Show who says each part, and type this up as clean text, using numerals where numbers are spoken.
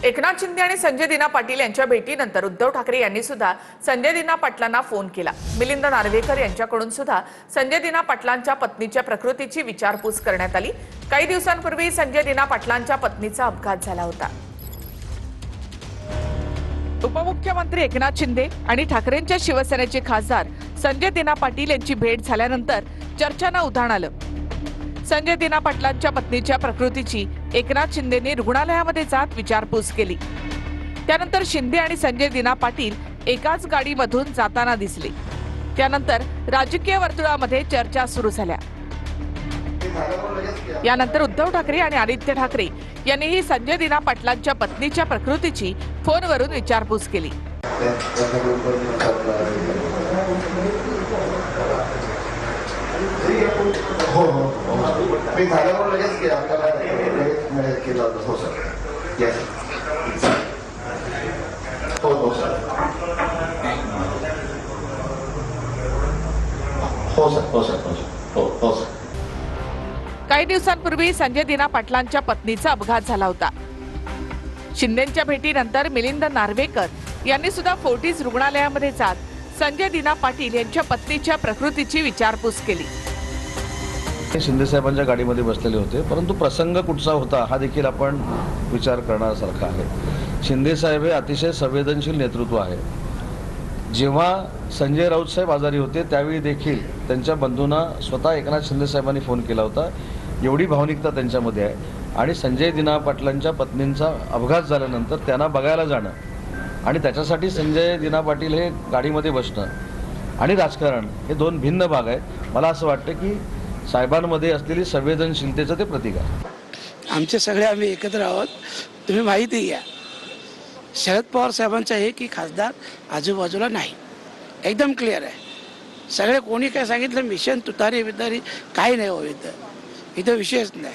Speaker 1: एकनाथ शिंदे आणि संजय दिना पाटील यांच्या भेटीनंतर उद्धव ठाकरे यांनी सुद्धा संजय दिना पाटलांना फोन केला। मिलिंद नार्वेकर यांच्याकडून सुद्धा संजय दिना पाटलांच्या पत्नीच्या प्रकृतीची विचारपूस करण्यात आली। काही दिवसांपूर्वी संजय दिना पाटलांच्या पत्नीचा अपघात झाला होता। उपमुख्यमंत्री एकनाथ शिंदे आणि ठाकरेंच्या शिवसेनेचे खासदार संजय दिना पाटील यांची भेट झाल्यानंतर चर्चांना उधाण आलं। संजय दिना पाटलांच्या पत्नीच्या प्रकृतीची एकनाथ शिंदेंनी रुग्णालयामध्ये जात विचारपूस केली। त्यानंतर शिंदे आणि संजय दिना पाटील एकाच गाडीमधून जाताना दिसले। त्यानंतर राजकीय वर्तुळामध्ये चर्चा सुरू झाल्या। यानंतर उद्धव ठाकरे आणि आदित्य ठाकरे यांनीही संजय दिना पाटलांच्या पत्नीच्या प्रकृतीची फोनवरून विचारपूस केली।
Speaker 2: हो हो मी झाल्यावर लगेच की आपल्याला लगेच मिळेल केलं होतं। हो सर येस हो हो सर हो सर हो सर हो सर हो हो सर।
Speaker 1: काही दिवसांपूर्वी संजय दिना पाटलांच्या पत्नीचा अपघात झाला होता। शिंदेंच्या भेटीनंतर मिलिंद नार्वेकर यांनी सुद्धा फोर्टिस रुग्णालयामध्ये जात संजय दिना पाटील यांच्या पत्नीच्या प्रकृतीची विचारपूस केली।
Speaker 3: शिंदे साहेबांच्या गाडीमध्ये बसलेले होते, परंतु प्रसंग कुठचा होता हा देखील आपण विचार करण्यासारखा आहे। शिंदे साहेब हे अतिशय संवेदनशील नेतृत्व आहे। जेव्हा संजय राऊत साहेब आजारी होते त्यावेळी देखील त्यांच्या बंधूंना स्वतः एकनाथ शिंदे साहेबांनी फोन केला होता। एवढी भावनिकता त्यांच्यामध्ये आहे। आणि संजय दिना पाटलांच्या पत्नींचा अपघात झाल्यानंतर त्यांना बघायला जाणं आणि त्याच्यासाठी संजय दिना पाटील हे गाडीमध्ये बसणं आणि राजकारण हे दोन भिन्न भाग आहेत। मला असं वाटतं की साहेबांमध्ये असलेली संवेदनशीलतेचं ते प्रतीक आहे।
Speaker 4: आमचे सगळे आम्ही एकत्र आहोत। तुम्ही माहिती घ्या, शरद पवार साहेबांचा आहे की खासदार आजूबाजूला नाही, एकदम क्लिअर आहे। सगळे कोणी काय सांगितलं मिशन तुतारी बितारी काही नाही हो, इथं विषयच नाही।